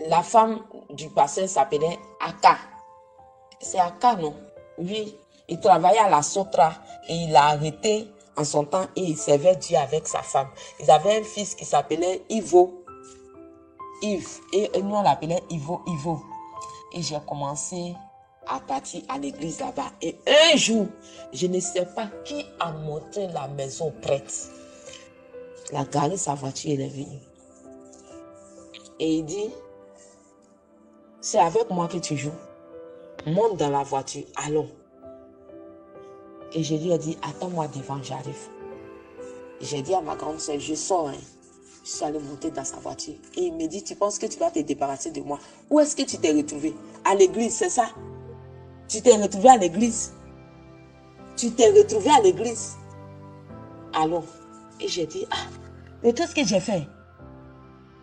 La femme du pasteur s'appelait Aka. C'est Aka, non? Oui. Il travaillait à la Sotra et il a arrêté en son temps et il servait Dieu avec sa femme. Ils avaient un fils qui s'appelait Ivo. Yves. Et nous, on l'appelait Ivo. Et j'ai commencé à partir à l'église là-bas. Et un jour, je ne sais pas qui a montré la maison prête. Il a garé sa voiture et il est venu. Et il dit, c'est avec moi que tu joues. Monte dans la voiture, allons. Et je lui ai dit, attends-moi devant, j'arrive. J'ai dit à ma grande soeur, je sors. Hein. Je suis allée monter dans sa voiture. Et il me dit, tu penses que tu vas te débarrasser de moi? Où est-ce que tu t'es retrouvé? À l'église, c'est ça? Tu t'es retrouvé à l'église? Tu t'es retrouvé à l'église? Allons. Et j'ai dit, ah, mais qu'est-ce que j'ai fait?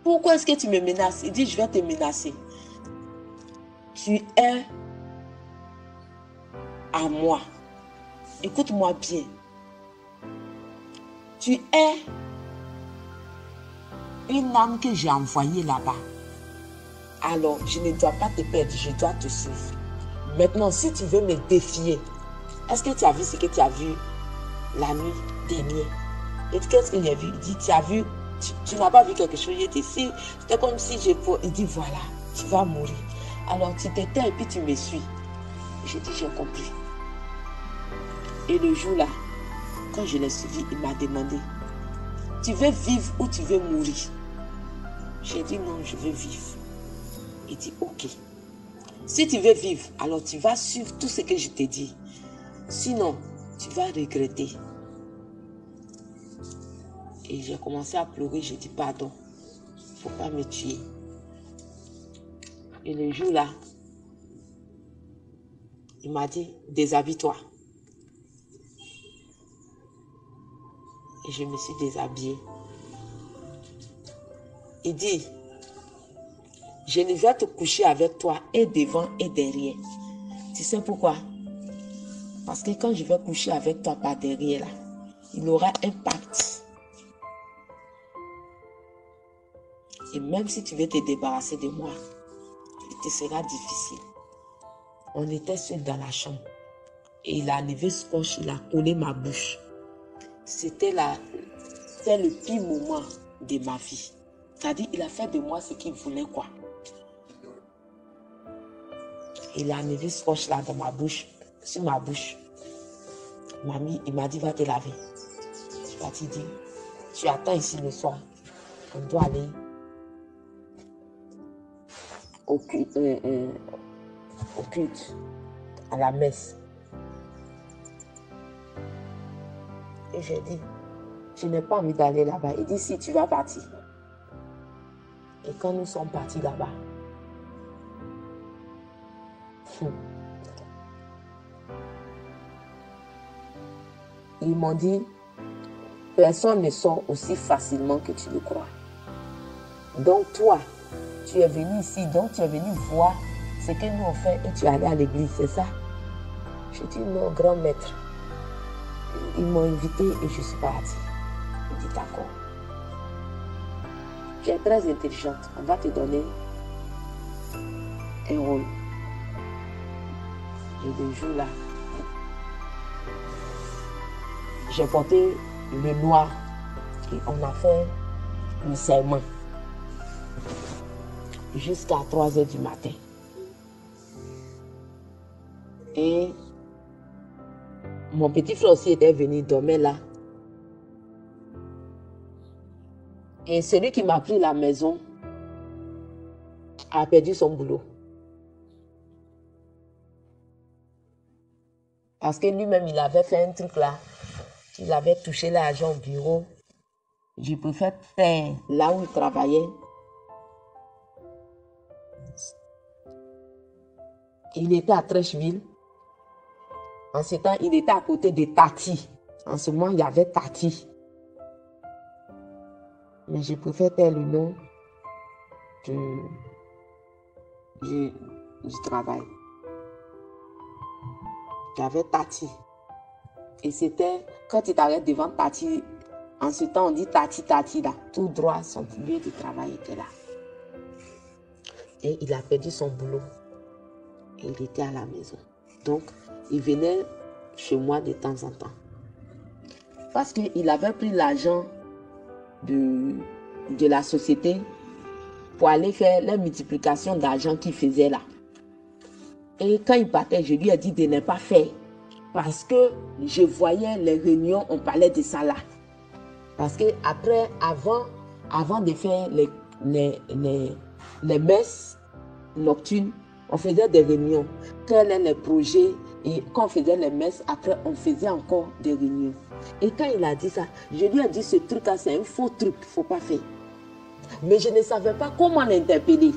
Pourquoi est-ce que tu me menaces? Il dit, je vais te menacer. Tu es à moi. Écoute-moi bien. Tu es une âme que j'ai envoyée là-bas. Alors, je ne dois pas te perdre, je dois te suivre. Maintenant, si tu veux me défier, est-ce que tu as vu ce que tu as vu la nuit dernière? Et qu'est-ce qu'il a vu? Il dit, tu as vu, tu n'as pas vu quelque chose? Il dit, si, c'était comme si il dit, voilà, tu vas mourir. Alors, tu t'étais et puis tu me suis. J'ai dit, j'ai compris. Et le jour là, quand je l'ai suivi, il m'a demandé, tu veux vivre ou tu veux mourir? J'ai dit, non, je veux vivre. Il dit, ok. Si tu veux vivre, alors tu vas suivre tout ce que je t'ai dit. Sinon, tu vas regretter. Et j'ai commencé à pleurer, j'ai dit, pardon, il ne faut pas me tuer. Et le jour là, il m'a dit, déshabille-toi. Et je me suis déshabillée. Il dit, je ne vais te coucher avec toi et devant et derrière. Tu sais pourquoi? Parce que quand je vais coucher avec toi par derrière, là, il aura un pacte. Et même si tu veux te débarrasser de moi, il te sera difficile. On était seuls dans la chambre. Et il a enlevé scotch, il a collé ma bouche. C'était le pire moment de ma vie. C'est-à-dire, il a fait de moi ce qu'il voulait, quoi. Il a enlevé scotch là dans ma bouche, sur ma bouche. Il m'a dit, va te laver. Je lui ai dit, tu attends ici le soir. On doit aller au culte, à la messe. Et j'ai dit, je n'ai pas envie d'aller là-bas. Il dit, si tu vas partir. Et quand nous sommes partis là-bas, ils m'ont dit, personne ne sort aussi facilement que tu le crois. Donc toi, tu es venu ici, donc tu es venu voir ce que nous on fait et tu es allé à l'église, c'est ça? Je dis non, grand maître. Ils m'ont invité et je suis partie. Il dit d'accord. Tu es très intelligente, on va te donner un rôle. Et le jour là, j'ai porté le noir et on a fait le serment jusqu'à 3 h du matin. Et mon petit frère aussi était venu dormir là. Et celui qui m'a pris la maison a perdu son boulot. Parce que lui-même, il avait fait un truc là. Il avait touché l'argent au bureau. Je préfère faire là où il travaillait. Il était à Trècheville. En ce temps, il était à côté de Tati. En ce moment, il y avait Tati. Mais je préfère faire le nom du travail. Il y avait Tati. Et c'était, quand tu t'arrêtes devant Tati, en ce temps, on dit Tati, Tati, là. Tout droit, son lieu de travail était là. Et il a perdu son boulot. Et il était à la maison. Donc, il venait chez moi de temps en temps. Parce qu'il avait pris l'argent de la société pour aller faire la multiplication d'argent qu'il faisait là. Et quand il partait, je lui ai dit de ne pas faire. Parce que je voyais les réunions, on parlait de ça là. Parce que après, avant de faire les messes nocturnes, on faisait des réunions. Quels sont les projets? Et quand on faisait les messes, après, on faisait encore des réunions. Et quand il a dit ça, je lui ai dit ce truc-là, c'est un faux truc, il ne faut pas faire. Mais je ne savais pas comment l'interpeller.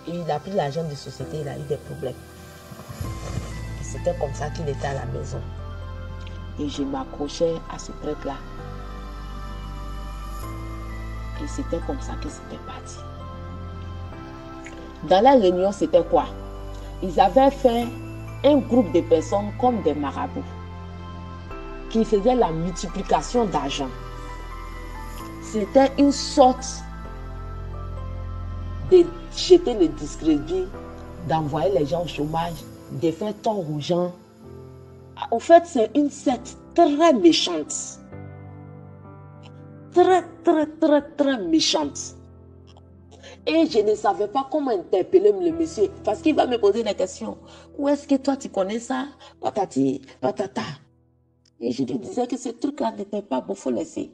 Et il a pris l'argent de société, il a eu des problèmes. C'était comme ça qu'il était à la maison. Et je m'accrochais à ce prêtre-là. Et c'était comme ça que c'était parti. Dans la réunion, c'était quoi? Ils avaient fait un groupe de personnes comme des marabouts qui faisaient la multiplication d'argent. C'était une sorte de jeter le discrédit, d'envoyer les gens au chômage, de faire tort aux gens. En fait, c'est une secte très méchante. Très méchante. Et je ne savais pas comment interpeller le monsieur. Parce qu'il va me poser la question. Où est-ce que toi tu connais ça? Patati, patata. Et je lui disais que ce truc-là n'était pas bon, il faut laisser.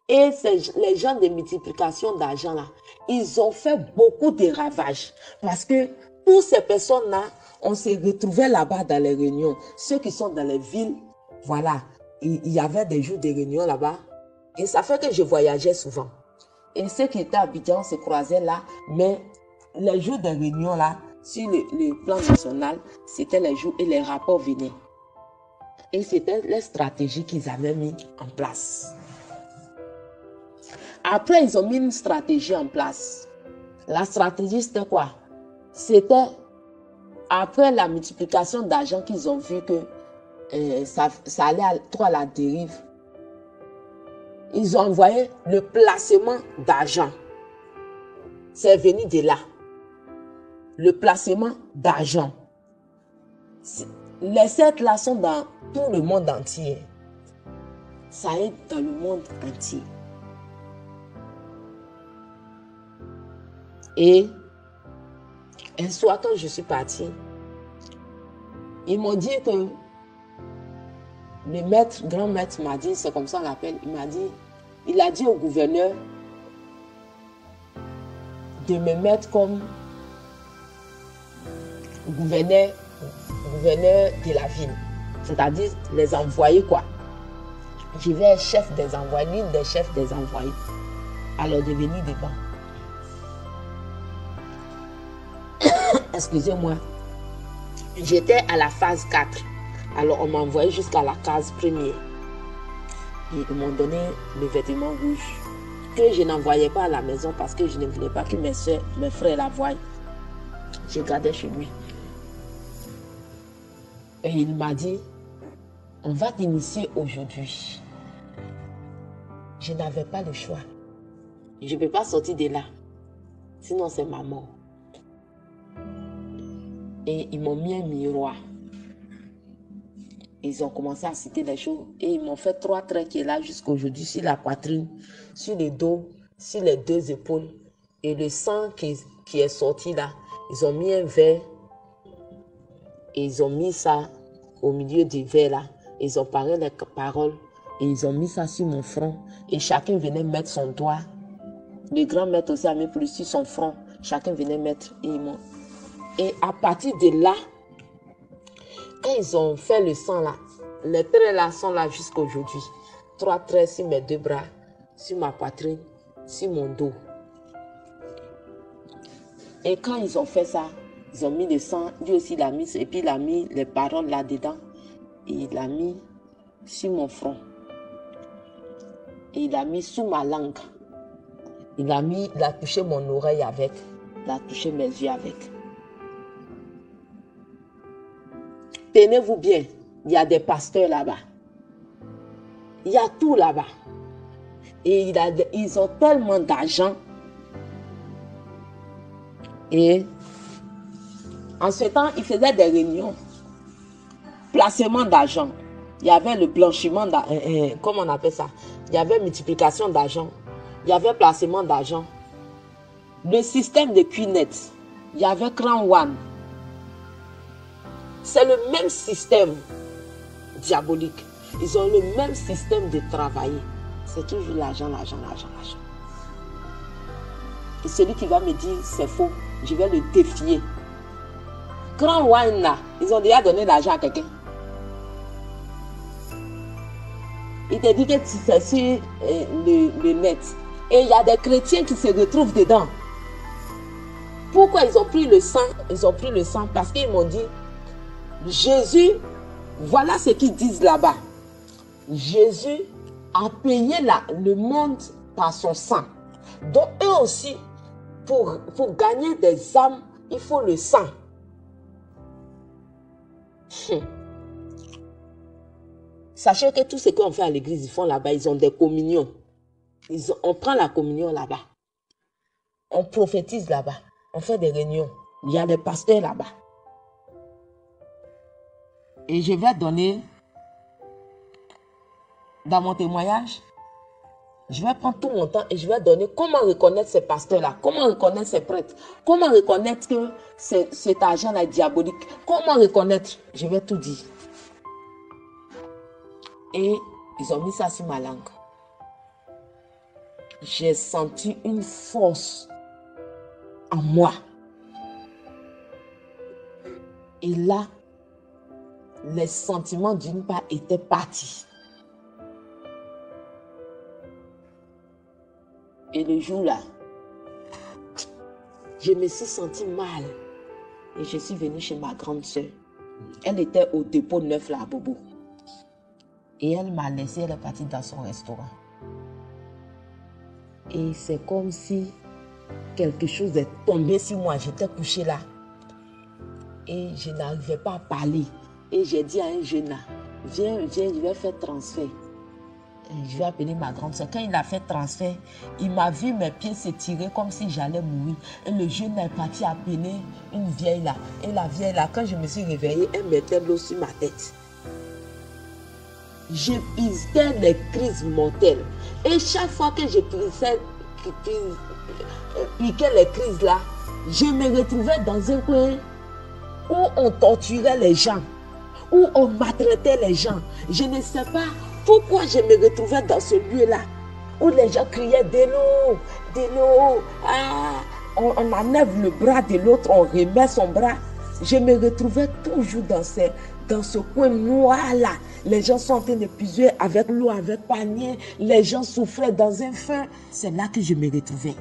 Et les gens de multiplication d'argent là, ils ont fait beaucoup de ravages. Parce que toutes ces personnes-là, on s'est retrouvés là-bas dans les réunions. Ceux qui sont dans les villes, voilà, il y avait des jours de réunion là-bas. Et ça fait que je voyageais souvent. Et ceux qui étaient à Abidjan se croisaient là. Mais les jours de réunion là, sur le plan national, c'était les jours et les rapports venaient. Et c'était les stratégies qu'ils avaient mis en place. Après, ils ont mis une stratégie en place. La stratégie, c'était quoi? C'était après la multiplication d'argent qu'ils ont vu que ça allait trop à la dérive. Ils ont envoyé le placement d'argent. C'est venu de là. Le placement d'argent. Les sectes là sont dans tout le monde entier. Ça est dans le monde entier. Et un soir, quand je suis partie, ils m'ont dit que le maître, grand maître m'a dit, c'est comme ça on l'appelle, il a dit au gouverneur de me mettre comme gouverneur de la ville. C'est-à-dire les envoyés quoi. Je vais être chef des envoyés, l'une des chefs des envoyés. Alors devenir devant. Excusez-moi. J'étais à la phase 4. Alors on m'a envoyé jusqu'à la case première. Et ils m'ont donné le vêtement rouge que je n'envoyais pas à la maison parce que je ne voulais pas que mes soeurs, mes frères la voient. Je gardais chez lui. Et il m'a dit, on va t'initier aujourd'hui. Je n'avais pas le choix. Je ne peux pas sortir de là. Sinon c'est ma mort. Et ils m'ont mis un miroir. Ils ont commencé à citer les choses. Et ils m'ont fait 3 traits qui est là jusqu'à aujourd'hui sur la poitrine, sur le dos, sur les 2 épaules. Et le sang qui est sorti là, ils ont mis un verre. Et ils ont mis ça au milieu du verre là. Ils ont parlé les paroles. Et ils ont mis ça sur mon front. Et chacun venait mettre son doigt. Le grand maître aussi a mis plus sur son front. Chacun venait mettre. Et à partir de là, quand ils ont fait le sang là, les traits là sont là jusqu'à aujourd'hui. 3 traits sur mes 2 bras, sur ma poitrine, sur mon dos. Et quand ils ont fait ça, ils ont mis le sang, lui aussi il a mis, et puis il a mis les paroles là-dedans. Et il l'a mis sur mon front. Et il a mis sous ma langue. Il a touché mon oreille avec. Il a touché mes yeux avec. Tenez-vous bien, il y a des pasteurs là-bas. Il y a tout là-bas. Et ils ont tellement d'argent. Et en ce temps, il faisait des réunions. Placement d'argent. Il y avait le blanchiment, comment on appelle ça? Il y avait multiplication d'argent. Il y avait placement d'argent. Le système de QNet. Il y avait Crown One. C'est le même système diabolique. Ils ont le même système de travailler. C'est toujours l'argent, l'argent, l'argent, l'argent. Et celui qui va me dire c'est faux, je vais le défier. Crown One là, ils ont déjà donné l'argent à quelqu'un. Il te dit que c'est sur le net. Et il y a des chrétiens qui se retrouvent dedans. Pourquoi ils ont pris le sang? Ils ont pris le sang parce qu'ils m'ont dit, Jésus, voilà ce qu'ils disent là-bas. Jésus a payé le monde par son sang. Donc eux aussi, pour gagner des âmes, il faut le sang. Sachez que tout ce qu'on fait à l'église, ils font là-bas, ils ont des communions. On prend la communion là-bas. On prophétise là-bas. On fait des réunions. Il y a des pasteurs là-bas. Et je vais donner, dans mon témoignage, je vais prendre tout mon temps et je vais donner comment reconnaître ces pasteurs-là, comment reconnaître ces prêtres, comment reconnaître que cet argent-là est diabolique, comment reconnaître, je vais tout dire. Et ils ont mis ça sur ma langue. J'ai senti une force en moi. Et là, les sentiments d'une part étaient partis. Et le jour-là, je me suis sentie mal. Et je suis venue chez ma grande soeur. Elle était au dépôt 9 là à Bobo. Et elle m'a laissé, elle est partie dans son restaurant. Et c'est comme si quelque chose est tombé sur moi. J'étais couchée là. Et je n'arrivais pas à parler. Et j'ai dit à un jeune là, viens, je vais faire transfert. Et je vais appeler ma grande soeur. Quand il a fait transfert, il m'a vu mes pieds s'étirer comme si j'allais mourir. Et le jeune est parti appeler une vieille là. Et la vieille là, quand je me suis réveillée, elle mettait l'eau sur ma tête. Je pisais des crises mortelles. Et chaque fois que je piquais les crises là, je me retrouvais dans un coin où on torturait les gens, où on maltraitait les gens. Je ne sais pas pourquoi je me retrouvais dans ce lieu-là, où les gens criaient de l'eau, de l'eau. Ah, on enlève le bras de l'autre, on remet son bras. Je me retrouvais toujours dans ce coin noir-là. Les gens sont en train de puiser avec l'eau, avec panier. Les gens souffraient dans un feu. C'est là que je me retrouvais.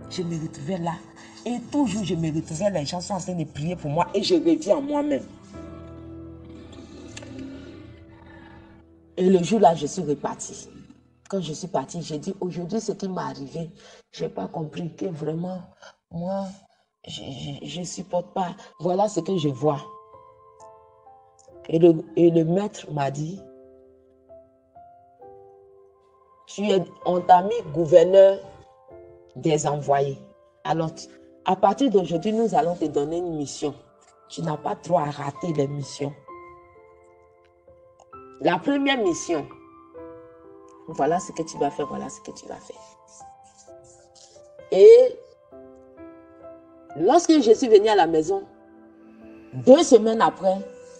Je me retrouvais là. Et toujours, je me retrouvais, les gens sont en train de prier pour moi. Et je reviens en moi-même. Et le jour-là, je suis repartie. Quand je suis partie, j'ai dit, aujourd'hui, ce qui m'est arrivé, je n'ai pas compris que vraiment, moi, je ne supporte pas. Voilà ce que je vois. Et le maître m'a dit, on t'a mis gouverneur des envoyés. Alors, à partir d'aujourd'hui, nous allons te donner une mission. Tu n'as pas droit à rater les missions. La première mission, voilà ce que tu vas faire, voilà ce que tu vas faire. Et lorsque je suis venue à la maison, 2 semaines après,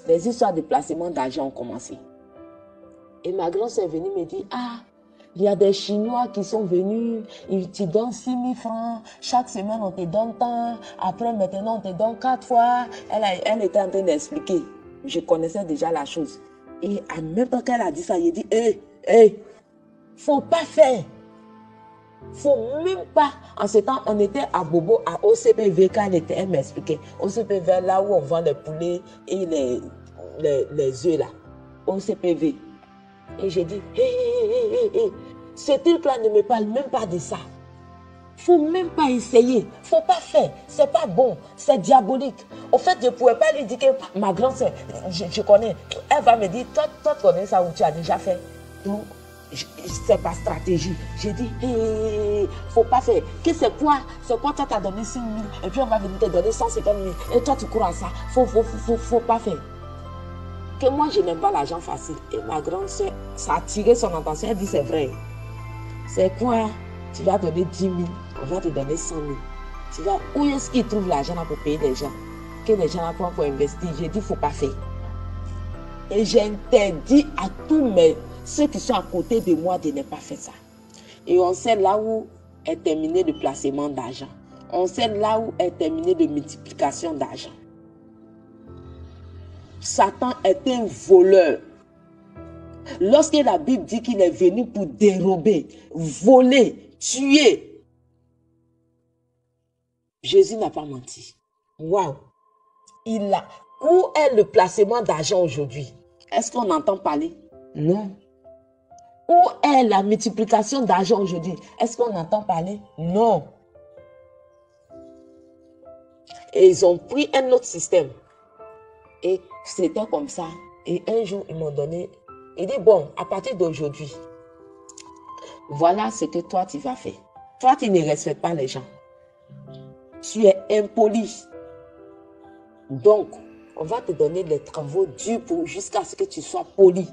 les histoires de placement d'argent ont commencé. Et ma grand-sœur est venue me dire, ah, il y a des Chinois qui sont venus, ils te donnent 6 000 francs, chaque semaine on te donne tant, après maintenant on te donne 4 fois. Elle était en train d'expliquer. Je connaissais déjà la chose. Et en même temps qu'elle a dit ça, j'ai dit, faut pas faire. Faut même pas. En ce temps, on était à Bobo, à OCPV, quand elle m'expliquait. OCPV, là où on vend les poulets et les œufs là. OCPV. Et j'ai dit, ce truc-là ne me parle même pas de ça. Faut même pas essayer. Faut pas faire. C'est pas bon. C'est diabolique. Au fait, je ne pouvais pas lui dire que ma grande soeur, je connais. Elle va me dire, toi, tu connais ça ou tu as déjà fait. Donc, c'est pas stratégie. J'ai dit, hey, faut pas faire. Que c'est quoi toi t'as donné 5 000 et puis on va venir te donner 150 000 et toi tu cours à ça. Faut pas faire. Que moi je n'aime pas l'argent facile. Et ma grande soeur, ça a attiré son attention. Elle dit, c'est vrai. C'est quoi? Tu vas donner 10 000, on va te donner 100 000. Où est-ce qu'ils trouvent l'argent pour payer les gens? Que les gens prennent pour investir. J'ai dit, faut pas faire. Et j'ai interdit à tous ceux qui sont à côté de moi de ne pas faire ça. Et on sait là où est terminé le placement d'argent. On sait là où est terminé de multiplication d'argent. Satan est un voleur. Lorsque la Bible dit qu'il est venu pour dérober, voler, tuer, Jésus n'a pas menti. Waouh! Où est le placement d'argent aujourd'hui? Est-ce qu'on entend parler? Non. Où est la multiplication d'argent aujourd'hui? Est-ce qu'on entend parler? Non. Et ils ont pris un autre système. Et c'était comme ça. Et un jour, ils m'ont donné... Il dit, bon, à partir d'aujourd'hui, voilà ce que toi, tu vas faire. Toi, tu ne respectes pas les gens. Tu es impoli. Donc, on va te donner des travaux durs jusqu'à ce que tu sois poli.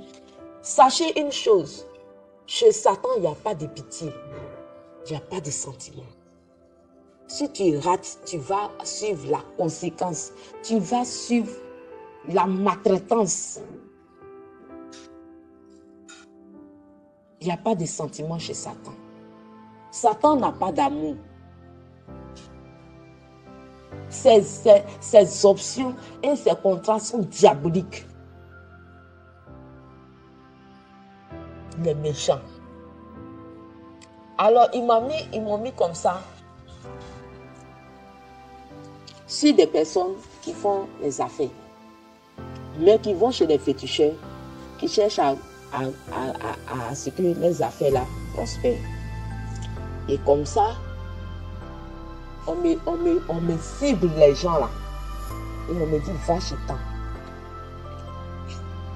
Sachez une chose. Chez Satan, il n'y a pas de pitié. Il n'y a pas de sentiment. Si tu rates, tu vas suivre la conséquence. Tu vas suivre la maltraitance. Il n'y a pas de sentiment chez Satan. Satan n'a pas d'amour. Ses options et ses contrats sont diaboliques. Les méchants. Alors, ils m'ont mis comme ça. Si des personnes qui font les affaires, mais qui vont chez les féticheurs, qui cherchent à ce que les affaires-là prospèrent. Et comme ça, on me cible les gens là. Et on me dit, va chez toi.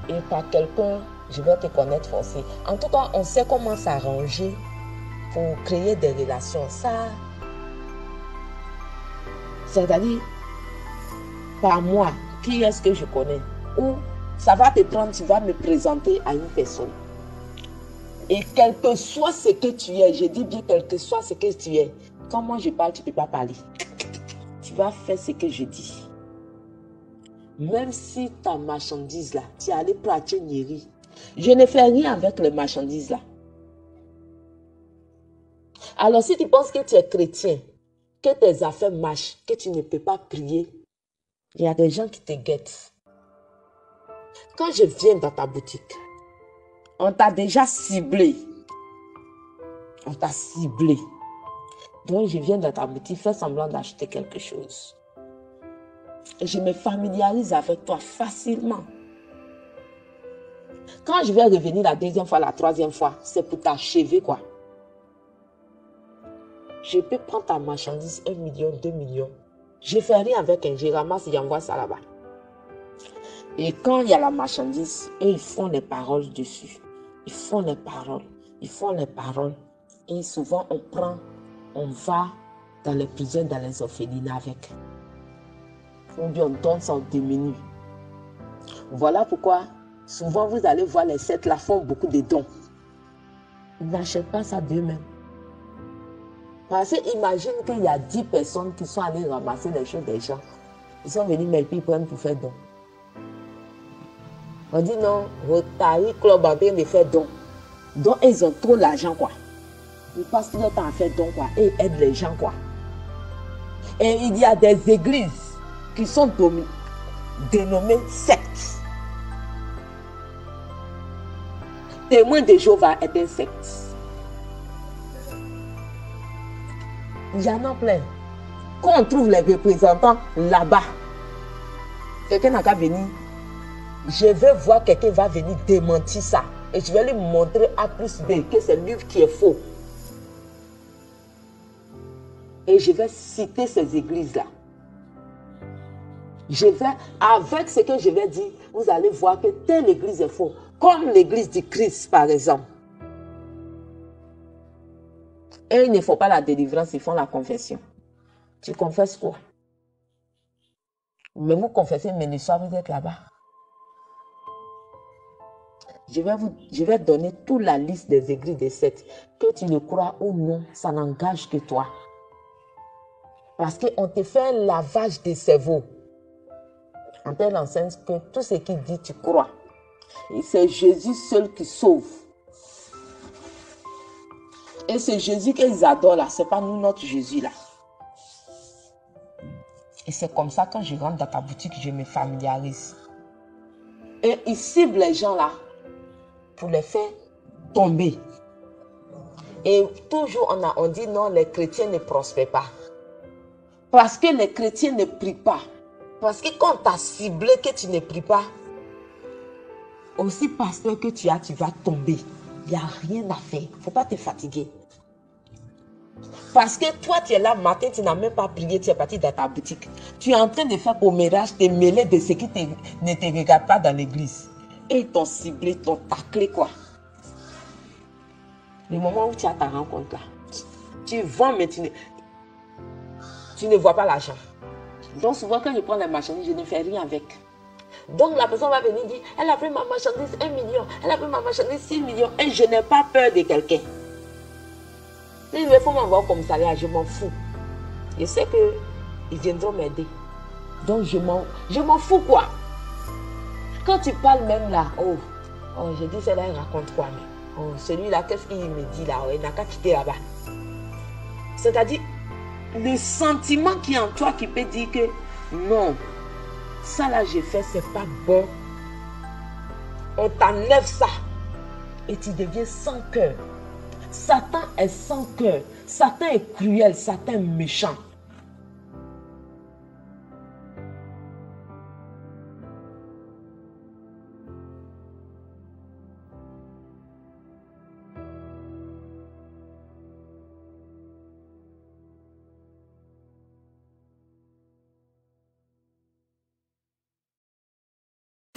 Et par quelqu'un, je vais te connaître forcé. En tout cas, on sait comment s'arranger pour créer des relations. Ça, c'est-à-dire, par moi, qui est-ce que je connais? Ou ça va te prendre, tu vas me présenter à une personne. Et quel que soit ce que tu es, je dis bien quel que soit ce que tu es, quand moi je parle, tu ne peux pas parler. Tu vas faire ce que je dis. Même si ta marchandise là, tu es allé pratiquer Nieri. Je ne fais rien avec les marchandises là. Alors si tu penses que tu es chrétien, que tes affaires marchent, que tu ne peux pas prier, il y a des gens qui te guettent. Quand je viens dans ta boutique, on t'a déjà ciblé. On t'a ciblé. Donc je viens dans ta boutique, fais semblant d'acheter quelque chose. Et je me familiarise avec toi facilement. Quand je vais revenir la deuxième fois, la troisième fois, c'est pour t'achever quoi. Je peux prendre ta marchandise 1 million, 2 millions. Je ne fais rien avec un, je ramasse et j'envoie ça là-bas. Et quand il y a la marchandise, eux, ils font les paroles dessus. Ils font les paroles. Ils font les paroles. Et souvent, on va dans les prisons, dans les orphelinats avec. Ou bien on donne ça au démuni. Voilà pourquoi, souvent, vous allez voir les sept là font beaucoup de dons. Ils n'achètent pas ça d'eux-mêmes. Parce que imagine qu'il y a 10 personnes qui sont allées ramasser les choses des gens. Ils sont venus, mais puis ils prennent pour faire don. On dit non, Rotary Club en train de faire don. Donc ils ont trop l'argent quoi. Ils passent tout le temps à faire don quoi. Et ils aident les gens quoi. Et il y a des églises qui sont dénommées sectes. Témoin de Jéhovah est un secte. Il y en a plein. Quand on trouve les représentants là-bas, quelqu'un n'a qu'à venir. Je vais voir quelqu'un va venir démentir ça. Et je vais lui montrer A plus B que c'est lui qui est faux. Et je vais citer ces églises-là. Je vais, avec ce que je vais dire, vous allez voir que telle église est faux. Comme l'église du Christ, par exemple. Et il ne faut pas la délivrance, ils font la confession. Tu confesses quoi? Mais vous confessez, mais le soir, vous êtes là-bas. Je vais donner toute la liste des églises des sectes. Que tu le crois ou non, ça n'engage que toi. Parce qu'on te fait un lavage de cerveau. On te l'enseigne que tout ce qu'il dit, tu crois. Et c'est Jésus seul qui sauve. Et c'est Jésus qu'ils adorent là. Ce n'est pas nous, notre Jésus là. Et c'est comme ça, quand je rentre dans ta boutique, je me familiarise. Et ils ciblent les gens là pour les faire tomber. Et toujours on dit non, les chrétiens ne prospèrent pas. Parce que les chrétiens ne prient pas. Parce que quand tu as ciblé que tu ne pries pas, aussi pasteur que tu vas tomber. Il n'y a rien à faire. Il ne faut pas te fatiguer. Parce que toi, tu es là matin, tu n'as même pas prié, tu es parti dans ta boutique. Tu es en train de faire commérage, te mêler de ce qui ne te regarde pas dans l'église. Et ils t'ont ciblé, t'ont taclé quoi. Le moment où tu as ta rencontre là, tu vends, mais tu ne vois pas l'argent. Donc souvent quand je prends les marchandises, je ne fais rien avec. Donc la personne va venir dire, elle a pris ma marchandise 1 million, elle a pris ma marchandise 6 millions, et je n'ai pas peur de quelqu'un. Il faut m'envoyer au commissariat, je m'en fous. Je sais qu'ils viendront m'aider. Donc je m'en fous quoi. Quand tu parles même là, je dis celle-là, elle raconte quoi mais celui-là, qu'est-ce qu'il me dit là? Il n'a qu'à quitter là-bas. C'est-à-dire, le sentiment qui est en toi qui peut dire que non, ça là j'ai fait, c'est pas bon. On t'enlève ça et tu deviens sans cœur. Satan est sans cœur. Satan est cruel. Satan est méchant.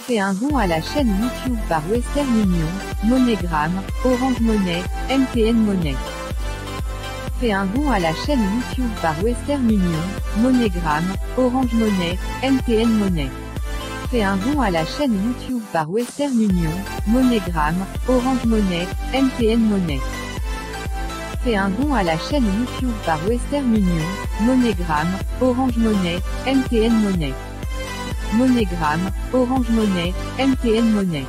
Fais un don à la chaîne YouTube par Western Union, MoneyGram, Orange Money, MTN Money. Fais un don à la chaîne YouTube par Western Union, MoneyGram, Orange Money, MTN Money. Fais un don à la chaîne YouTube par Western Union, MoneyGram, Orange Money, MTN Money. Fais un don à la chaîne YouTube par Western Union, MoneyGram, Orange Money, MTN Money. MoneyGram, Orange Money, MTN Money.